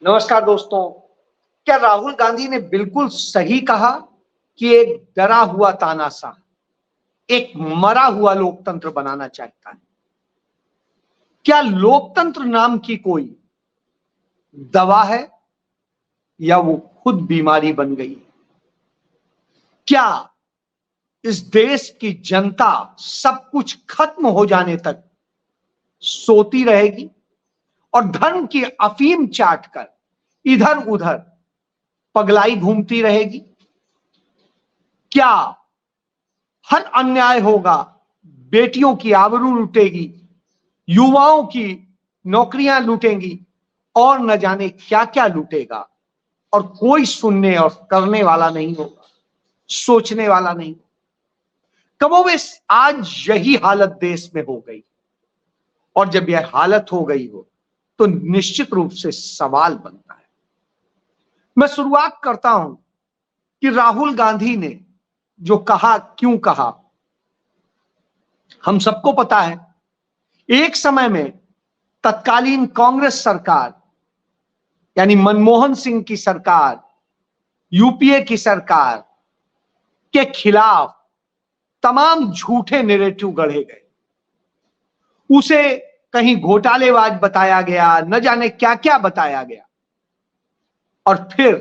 नमस्कार दोस्तों। क्या राहुल गांधी ने बिल्कुल सही कहा कि एक डरा हुआ तानाशाह एक मरा हुआ लोकतंत्र बनाना चाहता है? क्या लोकतंत्र नाम की कोई दवा है या वो खुद बीमारी बन गई? क्या इस देश की जनता सब कुछ खत्म हो जाने तक सोती रहेगी और धर्म की अफीम चाटकर इधर उधर पगलाई घूमती रहेगी? क्या हर अन्याय होगा, बेटियों की आबरू लूटेगी, युवाओं की नौकरियां लूटेंगी और न जाने क्या क्या लूटेगा, और कोई सुनने और करने वाला नहीं होगा, सोचने वाला नहीं। कमोबेश आज यही हालत देश में हो गई, और जब यह हालत हो गई हो तो निश्चित रूप से सवाल बनता है। मैं शुरुआत करता हूं कि राहुल गांधी ने जो कहा, क्यों कहा। हम सबको पता है, एक समय में तत्कालीन कांग्रेस सरकार यानी मनमोहन सिंह की सरकार, यूपीए की सरकार के खिलाफ तमाम झूठे नैरेटिव गढ़े गए। उसे कहीं घोटालेबाज बताया गया, न जाने क्या क्या बताया गया, और फिर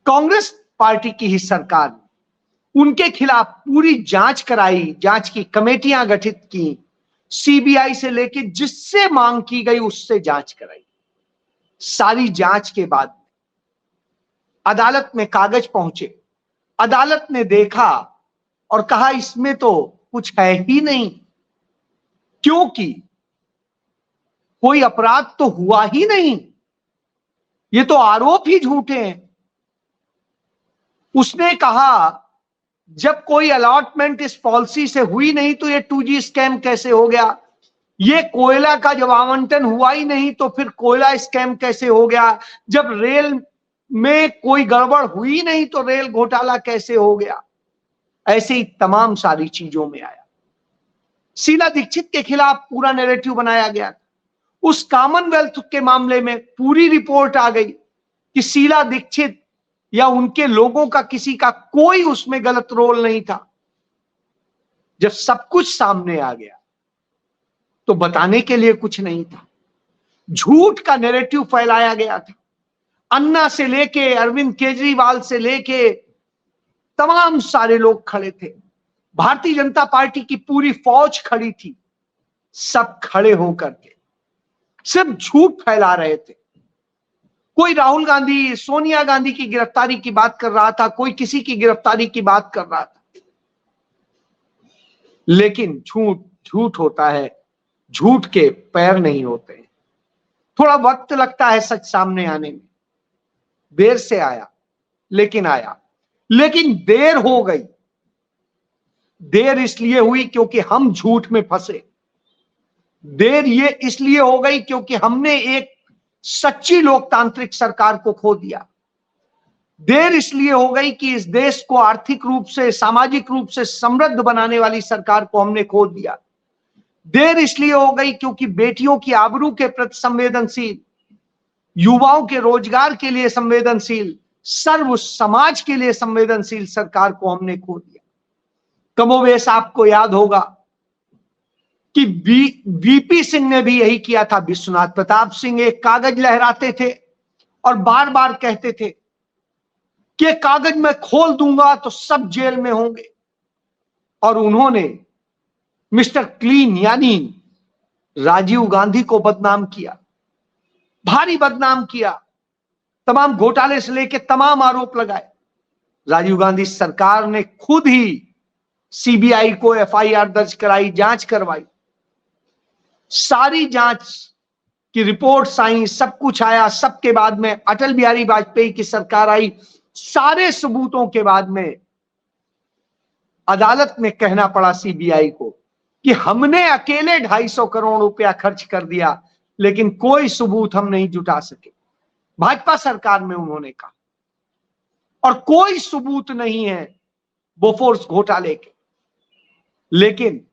कांग्रेस पार्टी की ही सरकार ने उनके खिलाफ पूरी जांच कराई, जांच की कमेटियां गठित की, सीबीआई से लेके जिससे मांग की गई उससे जांच कराई। सारी जांच के बाद अदालत में कागज पहुंचे, अदालत ने देखा और कहा इसमें तो कुछ है ही नहीं, क्योंकि कोई अपराध तो हुआ ही नहीं, ये तो आरोप ही झूठे हैं। उसने कहा जब कोई अलॉटमेंट इस पॉलिसी से हुई नहीं तो ये 2G स्कैम कैसे हो गया? ये कोयला का जब आवंटन हुआ ही नहीं तो फिर कोयला स्कैम कैसे हो गया? जब रेल में कोई गड़बड़ हुई नहीं तो रेल घोटाला कैसे हो गया? ऐसे ही तमाम सारी चीजों में आया। शीला दीक्षित के खिलाफ पूरा नैरेटिव बनाया गया। उस कॉमनवेल्थ के मामले में पूरी रिपोर्ट आ गई कि शीला दीक्षित या उनके लोगों का किसी का कोई उसमें गलत रोल नहीं था। जब सब कुछ सामने आ गया तो बताने के लिए कुछ नहीं था। झूठ का नैरेटिव फैलाया गया था। अन्ना से लेके अरविंद केजरीवाल से लेके तमाम सारे लोग खड़े थे। भारतीय जनता पार्टी की पूरी फौज खड़ी थी। सब खड़े होकर के सिर्फ झूठ फैला रहे थे। कोई राहुल गांधी, सोनिया गांधी की गिरफ्तारी की बात कर रहा था, कोई किसी की गिरफ्तारी की बात कर रहा था, लेकिन झूठ झूठ होता है, झूठ के पैर नहीं होते। थोड़ा वक्त लगता है सच सामने आने में, देर से आया लेकिन आया। लेकिन देर हो गई। देर इसलिए हुई क्योंकि हम झूठ में फंसे। देर ये इसलिए हो गई क्योंकि हमने एक सच्ची लोकतांत्रिक सरकार को खो दिया। देर इसलिए हो गई कि इस देश को आर्थिक रूप से, सामाजिक रूप से समृद्ध बनाने वाली सरकार को हमने खो दिया। देर इसलिए हो गई क्योंकि बेटियों की आबरू के प्रति संवेदनशील, युवाओं के रोजगार के लिए संवेदनशील, सर्व समाज के लिए संवेदनशील सरकार को हमने खो दिया। कमोबेश आपको याद होगा कि वीपी सिंह ने भी यही किया था। विश्वनाथ प्रताप सिंह एक कागज लहराते थे और बार बार कहते थे कि कागज मैं खोल दूंगा तो सब जेल में होंगे, और उन्होंने मिस्टर क्लीन यानी राजीव गांधी को बदनाम किया, भारी बदनाम किया, तमाम घोटाले से लेकर तमाम आरोप लगाए। राजीव गांधी सरकार ने खुद ही सीबीआई को एफआईआर दर्ज कराई, जांच करवाई। सारी जांच की रिपोर्ट्स आई, सब कुछ आया। सबके बाद में अटल बिहारी वाजपेयी की सरकार आई। सारे सबूतों के बाद में अदालत में कहना पड़ा सीबीआई को कि हमने अकेले 250 करोड़ रुपया खर्च कर दिया, लेकिन कोई सबूत हम नहीं जुटा सके। भाजपा सरकार में उन्होंने कहा, और कोई सबूत नहीं है बोफोर्स घोटाले के। लेकिन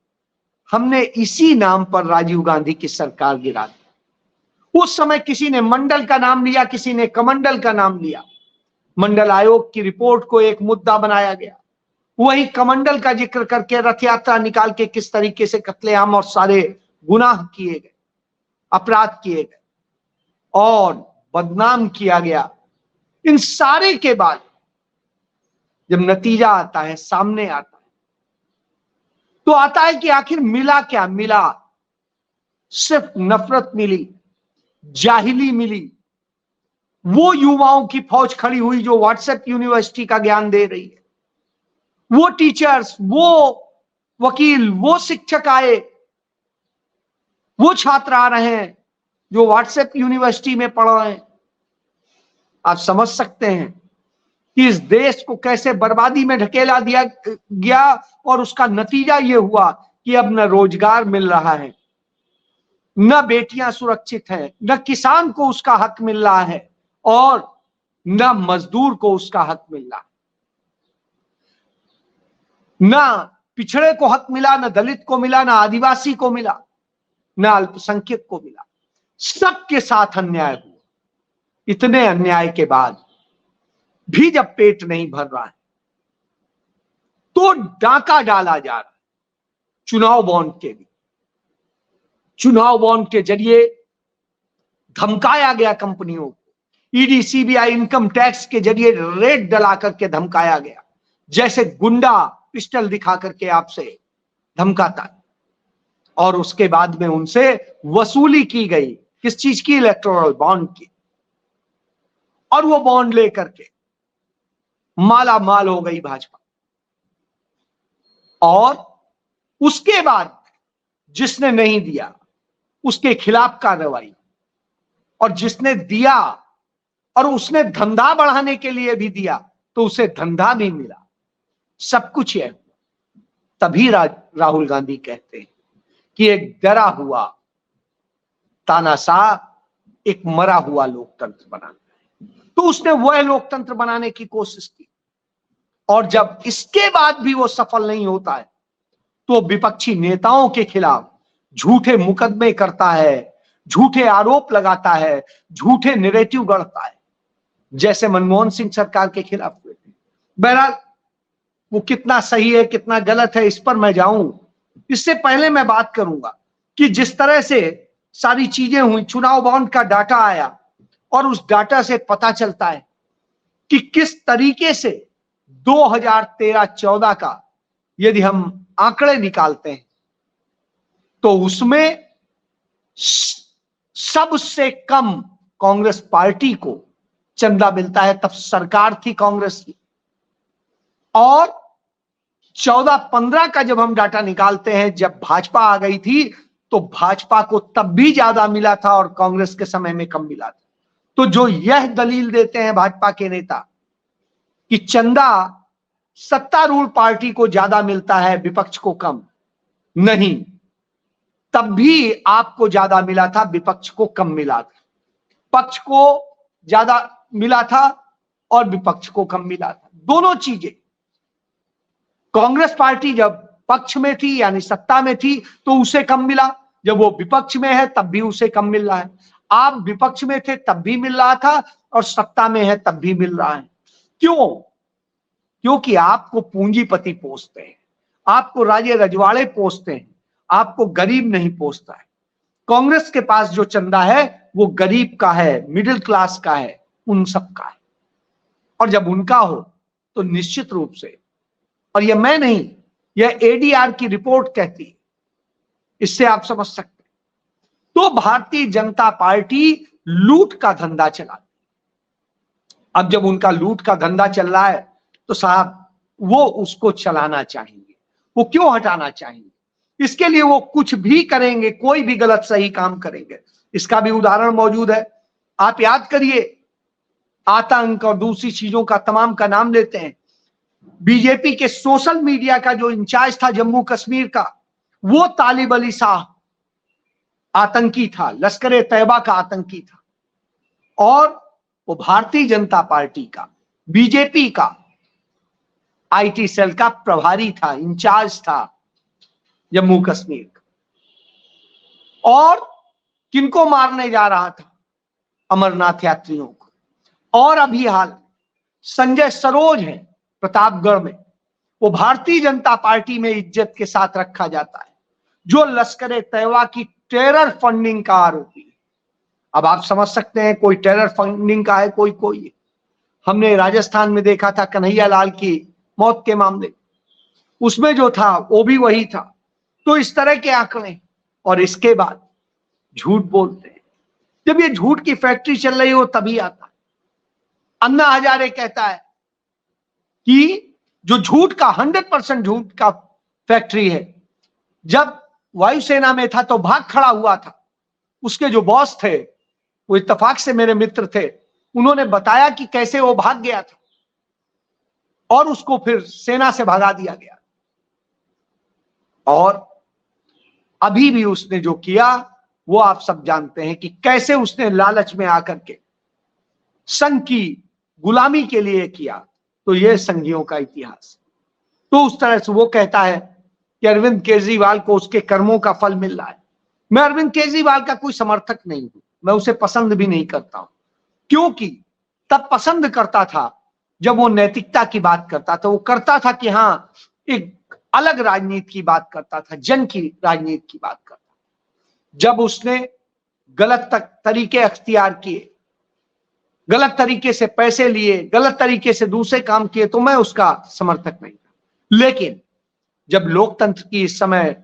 हमने इसी नाम पर राजीव गांधी की सरकार गिरा दी। उस समय किसी ने मंडल का नाम लिया, किसी ने कमंडल का नाम लिया। मंडल आयोग की रिपोर्ट को एक मुद्दा बनाया गया, वही कमंडल का जिक्र करके रथ यात्रा निकाल के किस तरीके से कत्लेआम और सारे गुनाह किए गए, अपराध किए गए और बदनाम किया गया। इन सारे के बाद जब नतीजा आता है, सामने आता है, तो आता है कि आखिर मिला क्या? मिला सिर्फ नफरत मिली, जाहिली मिली। वो युवाओं की फौज खड़ी हुई जो व्हाट्सएप यूनिवर्सिटी का ज्ञान दे रही है, वो टीचर्स, वो वकील, वो शिक्षक आए, वो छात्र आ रहे हैं जो व्हाट्सएप यूनिवर्सिटी में पढ़ रहे हैं। आप समझ सकते हैं कि इस देश को कैसे बर्बादी में ढकेला दिया गया और उसका नतीजा यह हुआ कि अब न रोजगार मिल रहा है, न बेटियां सुरक्षित हैं, न किसान को उसका हक मिल रहा है और न मजदूर को उसका हक मिल रहा है। न पिछड़े को हक मिला, न दलित को मिला, न आदिवासी को मिला, न अल्पसंख्यक को मिला। सबके साथ अन्याय हुआ। इतने अन्याय के बाद भी जब पेट नहीं भर रहा है तो डाका डाला जा रहा है चुनाव बॉन्ड के लिए। चुनाव बॉन्ड के जरिए धमकाया गया कंपनियों को, ईडी, सीबीआई, इनकम टैक्स के जरिए रेड डला करके धमकाया गया, जैसे गुंडा पिस्टल दिखा करके आपसे धमकाता है। और उसके बाद में उनसे वसूली की गई, किस चीज की? इलेक्टोरल बॉन्ड की। और वो बॉन्ड लेकर के माला माल हो गई भाजपा। और उसके बाद जिसने नहीं दिया उसके खिलाफ कार्रवाई, और जिसने दिया और उसने धंधा बढ़ाने के लिए भी दिया तो उसे धंधा भी मिला। सब कुछ है। तभी राहुल गांधी कहते हैं कि एक डरा हुआ तानाशाह एक मरा हुआ लोकतंत्र बनाना है। तो उसने वह लोकतंत्र बनाने की कोशिश की, और जब इसके बाद भी वो सफल नहीं होता है तो विपक्षी नेताओं के खिलाफ झूठे मुकदमे करता है, झूठे आरोप लगाता है, झूठे नैरेटिव गढ़ता है, जैसे मनमोहन सिंह सरकार के खिलाफ हुए थे। बहरहाल वो कितना सही है कितना गलत है इस पर मैं जाऊं, इससे पहले मैं बात करूंगा कि जिस तरह से सारी चीजें हुई, चुनाव बॉन्ड का डाटा आया और उस डाटा से पता चलता है कि किस तरीके से 2013-14 का यदि हम आंकड़े निकालते हैं तो उसमें सबसे कम कांग्रेस पार्टी को चंदा मिलता है। तब सरकार थी कांग्रेस की। और 14-15 का जब हम डाटा निकालते हैं, जब भाजपा आ गई थी, तो भाजपा को तब भी ज्यादा मिला था और कांग्रेस के समय में कम मिला था। तो जो यह दलील देते हैं भाजपा के नेता कि चंदा सत्तारूढ़ पार्टी को ज्यादा मिलता है, विपक्ष को कम, नहीं, तब भी आपको ज्यादा मिला था, विपक्ष को कम मिला था। पक्ष को ज्यादा मिला था और विपक्ष को कम मिला था। दोनों चीजें। कांग्रेस पार्टी जब पक्ष में थी यानी सत्ता में थी तो उसे कम मिला, जब वो विपक्ष में है तब भी उसे कम मिल रहा है। आप विपक्ष में थे तब भी मिल रहा था और सत्ता में है तब भी मिल रहा है। क्यों? क्योंकि आपको पूंजीपति पोसते हैं, आपको राजे रजवाड़े पोसते हैं, आपको गरीब नहीं पोसता है। कांग्रेस के पास जो चंदा है वो गरीब का है, मिडिल क्लास का है, उन सब का है। और जब उनका हो तो निश्चित रूप से, और यह मैं नहीं, यह एडीआर की रिपोर्ट कहती है, इससे आप समझ सकते हैं। तो भारतीय जनता पार्टी लूट का धंधा चलाती। अब जब उनका लूट का धंधा चल रहा है तो साहब वो उसको चलाना चाहेंगे, वो क्यों हटाना चाहेंगे? इसके लिए वो कुछ भी करेंगे, कोई भी गलत सही काम करेंगे। इसका भी उदाहरण मौजूद है। आप याद करिए, आतंक और दूसरी चीजों का तमाम का नाम लेते हैं। बीजेपी के सोशल मीडिया का जो इंचार्ज था जम्मू कश्मीर का, वो तालिब अली शाह आतंकी था, लश्कर तैयबा का आतंकी था। और वो भारतीय जनता पार्टी का, बीजेपी का आईटी सेल का प्रभारी था, इंचार्ज था जम्मू कश्मीर का। और किनको मारने जा रहा था? अमरनाथ यात्रियों को। और अभी हाल संजय सरोज है प्रतापगढ़ में, वो भारतीय जनता पार्टी में इज्जत के साथ रखा जाता है, जो लश्कर तैयबा की टेरर फंडिंग का आरोपी है। अब आप समझ सकते हैं कोई टेरर फंडिंग का है, कोई कोई। हमने राजस्थान में देखा था कन्हैया लाल की मौत के मामले, उसमें जो था वो भी वही था। तो इस तरह के आंकड़े, और इसके बाद झूठ बोलते हैं। जब ये झूठ की फैक्ट्री चल रही हो तभी आता है। अन्ना हजारे कहता है कि जो झूठ का 100% झूठ का फैक्ट्री है, जब वायुसेना में था तो भाग खड़ा हुआ था। उसके जो बॉस थे वो इत्तेफाक से मेरे मित्र थे, उन्होंने बताया कि कैसे वो भाग गया था और उसको फिर सेना से भगा दिया गया। और अभी भी उसने जो किया वो आप सब जानते हैं कि कैसे उसने लालच में आकर के संघ की गुलामी के लिए किया। तो यह संघियों का इतिहास। तो उस तरह से वो कहता है कि अरविंद केजरीवाल को उसके कर्मों का फल मिल रहा है। मैं अरविंद केजरीवाल का कोई समर्थक नहीं हूं, मैं उसे पसंद भी नहीं करता हूं, क्योंकि तब पसंद करता था जब वो नैतिकता की बात करता था। वो करता था कि हाँ, एक अलग राजनीति की बात करता था, जन की राजनीति की बात करता था। जब उसने गलत तरीके अख्तियार किए, गलत तरीके से पैसे लिए, गलत तरीके से दूसरे काम किए, तो मैं उसका समर्थक नहीं था। लेकिन जब लोकतंत्र की इस समय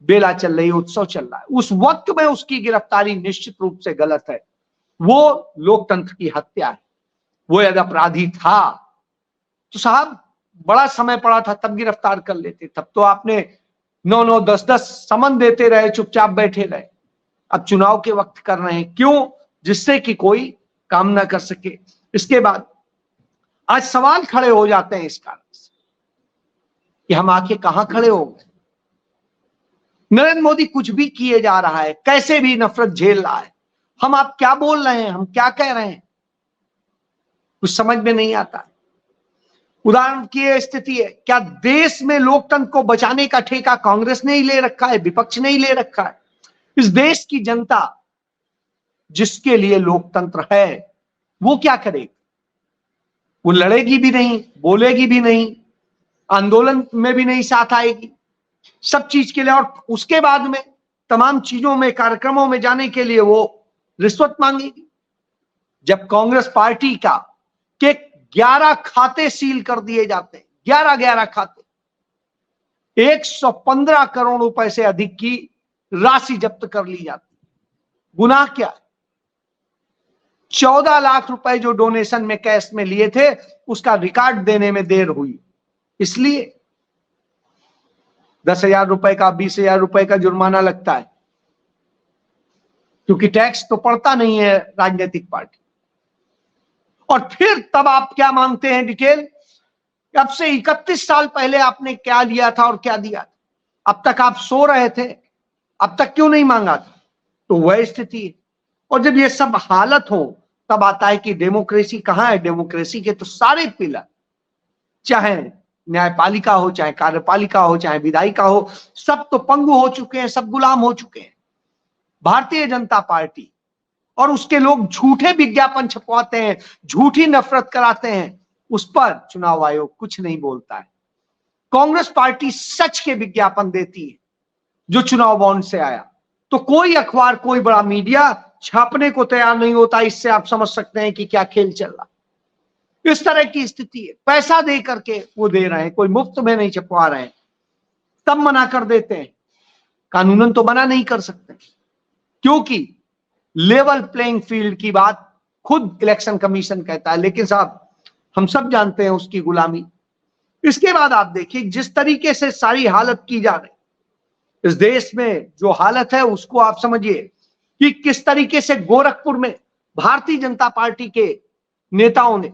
बेला चल रही, उत्सव चल रहा है, उस वक्त में उसकी गिरफ्तारी निश्चित रूप से गलत है। वो लोकतंत्र की हत्या है। वो यदि अपराधी था तो साहब बड़ा समय पड़ा था तब गिरफ्तार कर लेते। तब तो आपने 9-9, 10-10 समन देते रहे, चुपचाप बैठे रहे। अब चुनाव के वक्त कर रहे हैं, क्यों? जिससे कि कोई काम ना कर सके। इसके बाद आज सवाल खड़े हो जाते हैं इस कारण से कि हम आके कहां खड़े हो गए। नरेंद्र मोदी कुछ भी किए जा रहा है, कैसे भी नफरत झेल रहा है। हम आप क्या बोल रहे हैं, हम क्या कह रहे हैं, कुछ समझ में नहीं आता। उदाहरण की यह स्थिति है, क्या देश में लोकतंत्र को बचाने का ठेका कांग्रेस ने ही ले रखा है, विपक्ष ने ही ले रखा है? इस देश की जनता जिसके लिए लोकतंत्र है वो क्या करेगी? वो लड़ेगी भी नहीं, बोलेगी भी नहीं, आंदोलन में भी नहीं साथ आएगी, सब चीज के लिए। और उसके बाद में तमाम चीजों में, कार्यक्रमों में जाने के लिए वो रिश्वत मांगेगी। जब कांग्रेस पार्टी का के 11 खाते सील कर दिए जाते हैं, 11 खाते, 115 करोड़ रुपए से अधिक की राशि जब्त कर ली जाती, गुनाह क्या है? 14 लाख रुपए जो डोनेशन में कैश में लिए थे उसका रिकॉर्ड देने में देर हुई, इसलिए 10,000 रुपए का, 20,000 रुपए का जुर्माना लगता है, क्योंकि टैक्स तो पड़ता नहीं है राजनीतिक पार्टी। और फिर तब आप क्या मांगते हैं डिटेल? अब से 31 साल पहले आपने क्या लिया था और क्या दिया था? अब तक आप सो रहे थे, अब तक क्यों नहीं मांगा था? तो वह स्थिति है। और जब ये सब हालत हो तब आता है कि डेमोक्रेसी कहां है। डेमोक्रेसी के तो सारे पिलर, चाहे न्यायपालिका हो, चाहे कार्यपालिका हो, चाहे विधायिका हो, सब तो पंगु हो चुके हैं, सब गुलाम हो चुके हैं। भारतीय जनता पार्टी और उसके लोग झूठे विज्ञापन छपवाते हैं, झूठी नफरत कराते हैं, उस पर चुनाव आयोग कुछ नहीं बोलता है। कांग्रेस पार्टी सच के विज्ञापन देती है जो चुनाव बॉन्ड से आया, तो कोई अखबार, कोई बड़ा मीडिया छापने को तैयार नहीं होता। इससे आप समझ सकते हैं कि क्या खेल चल रहा। इस तरह की स्थिति है। पैसा दे करके वो दे रहे हैं, कोई मुफ्त में नहीं छपवा रहे हैं, तब मना कर देते हैं। कानूनन तो मना नहीं कर सकते, क्योंकि लेवल प्लेइंग फील्ड की बात खुद इलेक्शन कमीशन कहता है, लेकिन साहब हम सब जानते हैं उसकी गुलामी। इसके बाद आप देखिए जिस तरीके से सारी हालत की जा रही इस देश में, जो हालत है उसको आप समझिए कि किस तरीके से गोरखपुर में भारतीय जनता पार्टी के नेताओं ने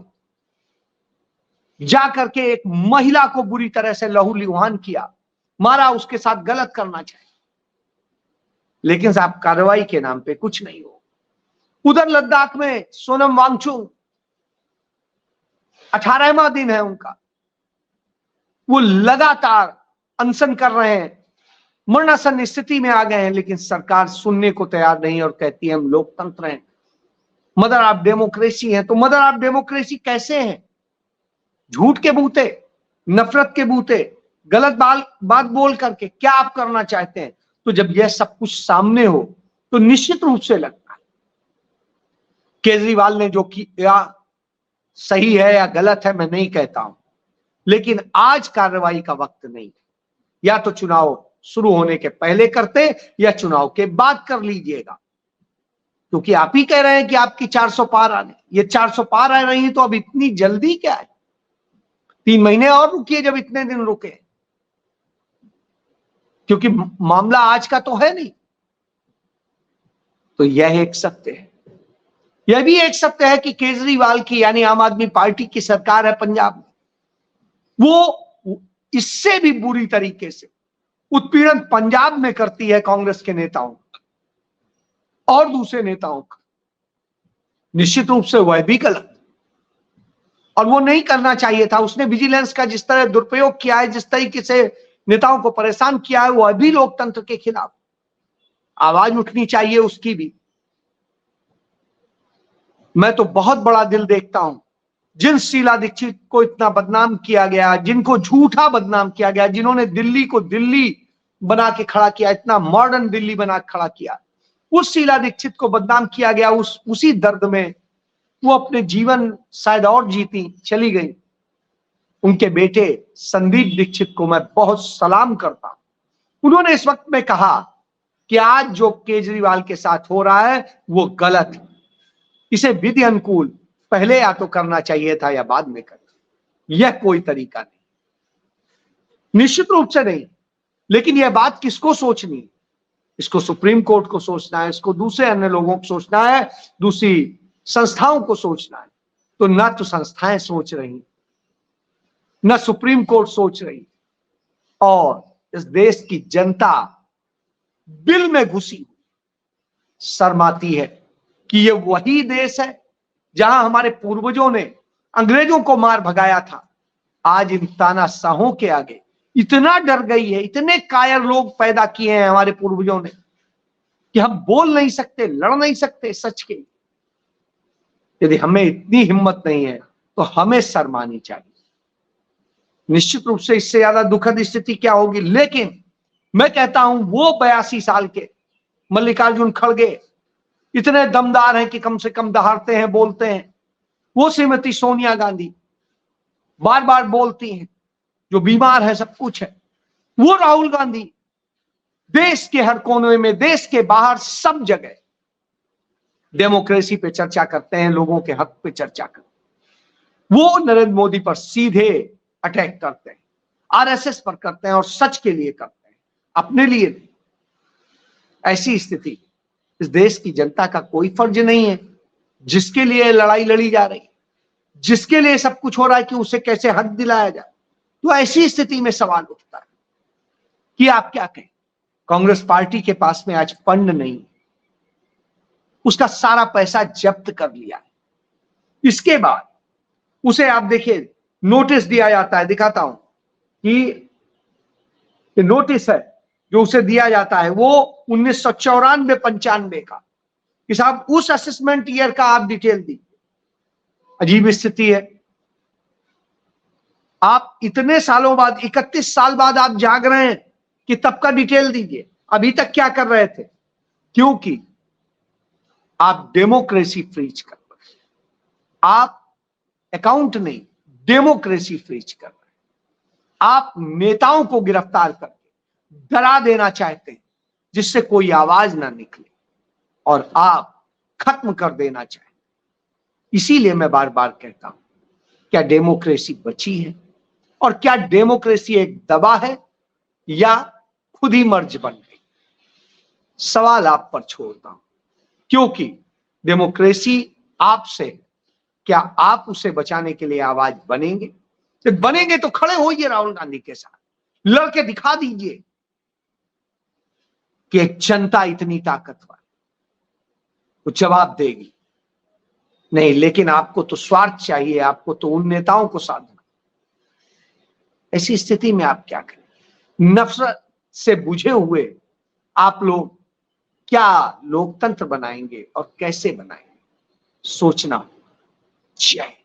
जाकर के एक महिला को बुरी तरह से लहूलुहान किया, मारा, उसके साथ गलत करना चाहिए, लेकिन साहब कार्रवाई के नाम पे कुछ नहीं हो। उधर लद्दाख में सोनम वांगचुक 18वां दिन है उनका, वो लगातार अनशन कर रहे हैं मरणासन स्थिति में आ गए हैं, लेकिन सरकार सुनने को तैयार नहीं और कहती है हम लोकतंत्र हैं, मदर ऑफ डेमोक्रेसी है। तो मदर ऑफ डेमोक्रेसी कैसे है? झूठ के बूते, नफरत के बूते, गलत बात बोल करके क्या आप करना चाहते हैं? तो जब यह सब कुछ सामने हो तो निश्चित रूप से लगता है केजरीवाल ने जो किया सही है या गलत है, मैं नहीं कहता हूं, लेकिन आज कार्रवाई का वक्त नहीं है। या तो चुनाव शुरू होने के पहले करते या चुनाव के बाद कर लीजिएगा, क्योंकि आप ही कह रहे हैं कि आपकी 400 पार आने, ये 400 पार आ रही है, तो अब इतनी जल्दी क्या है? 3 महीने और रुकिए जब इतने दिन रुके, क्योंकि मामला आज का तो है नहीं। तो यह एक सत्य है। यह भी एक सत्य है कि केजरीवाल की यानी आम आदमी पार्टी की सरकार है पंजाब में, वो इससे भी बुरी तरीके से उत्पीड़न पंजाब में करती है कांग्रेस के नेताओं और दूसरे नेताओं का। निश्चित रूप से वह भी गलत, और वो नहीं करना चाहिए था। उसने विजिलेंस का जिस तरह दुरुपयोग किया है, जिस तरीके से नेताओं को परेशान किया है, वह भी लोकतंत्र के खिलाफ आवाज उठनी चाहिए उसकी भी। मैं तो बहुत बड़ा दिल देखता हूं जिन शीला दीक्षित को इतना बदनाम किया गया, जिनको झूठा बदनाम किया गया, जिन्होंने दिल्ली को दिल्ली बना के खड़ा किया, इतना मॉडर्न दिल्ली बना के खड़ा किया, उस शीला दीक्षित को बदनाम किया गया। उसी दर्द में वो अपने जीवन शायद और जीती चली गई। उनके बेटे संदीप दीक्षित को मैं बहुत सलाम करता हूं। उन्होंने इस वक्त में कहा कि आज जो केजरीवाल के साथ हो रहा है वो गलत है, इसे विधि अनुकूल पहले या तो करना चाहिए था या बाद में करना। यह कोई तरीका नहीं, निश्चित रूप से नहीं। लेकिन यह बात किसको सोचनी है? इसको सुप्रीम कोर्ट को सोचना है, इसको दूसरे अन्य लोगों को सोचना है, दूसरी संस्थाओं को सोचना है। तो ना तो संस्थाएं सोच रही, ना सुप्रीम कोर्ट सोच रही, और इस देश की जनता दिल में घुसी शर्माती है कि ये वही देश है जहां हमारे पूर्वजों ने अंग्रेजों को मार भगाया था। आज इन तानाशाहों के आगे इतना डर गई है, इतने कायर लोग पैदा किए हैं हमारे पूर्वजों ने कि हम बोल नहीं सकते, लड़ नहीं सकते सच के। यदि हमें इतनी हिम्मत नहीं है तो हमें शर्मानी चाहिए। निश्चित रूप से इससे ज्यादा दुखद स्थिति क्या होगी। लेकिन मैं कहता हूं वो 82 साल के मल्लिकार्जुन खड़गे इतने दमदार हैं कि कम से कम दहाड़ते हैं, बोलते हैं। वो श्रीमती सोनिया गांधी बार बार बोलती हैं, जो बीमार है, सब कुछ है। वो राहुल गांधी देश के हर कोने में, देश के बाहर, सब जगह डेमोक्रेसी पे चर्चा करते हैं, लोगों के हक पे चर्चा करते हैं। वो नरेंद्र मोदी पर सीधे अटैक करते हैं, आरएसएस पर करते हैं, और सच के लिए करते हैं, अपने लिए नहीं। ऐसी स्थिति इस देश की जनता का कोई फर्ज नहीं है। जिसके लिए लड़ाई लड़ी जा रही, जिसके लिए सब कुछ हो रहा है कि उसे कैसे हक दिलाया जाए, तो ऐसी स्थिति में सवाल उठता है कि आप क्या कहें। कांग्रेस पार्टी के पास में आज फंड नहीं, उसका सारा पैसा जब्त कर लिया है। इसके बाद उसे आप देखिए नोटिस दिया जाता है, दिखाता हूं कि नोटिस है जो उसे दिया जाता है वो 1994-95 का, कि साहब उस असेसमेंट ईयर का आप डिटेल दीजिए। अजीब स्थिति है। आप इतने सालों बाद, 31 साल बाद आप जाग रहे हैं कि तब का डिटेल दीजिए। अभी तक क्या कर रहे थे? क्योंकि आप डेमोक्रेसी फ्रीज कर रहे हैं, आप अकाउंट नहीं, डेमोक्रेसी फ्रीज कर रहे हैं। आप नेताओं को गिरफ्तार करके डरा देना चाहते हैं जिससे कोई आवाज ना निकले, और आप खत्म कर देना चाहते। इसीलिए मैं बार बार कहता हूं, क्या डेमोक्रेसी बची है? और क्या डेमोक्रेसी एक दवा है या खुद ही मर्ज बन गई? सवाल आप पर छोड़ता हूं, क्योंकि डेमोक्रेसी आपसे, क्या आप उसे बचाने के लिए आवाज बनेंगे? जब बनेंगे तो खड़े होइए राहुल गांधी के साथ, लड़के दिखा दीजिए कि एक जनता इतनी ताकतवर, वो जवाब देगी। नहीं, लेकिन आपको तो स्वार्थ चाहिए, आपको तो उन नेताओं को साधना। ऐसी स्थिति में आप क्या करें? नफरत से बुझे हुए आप लोग क्या लोकतंत्र बनाएंगे और कैसे बनाएंगे, सोचना। जय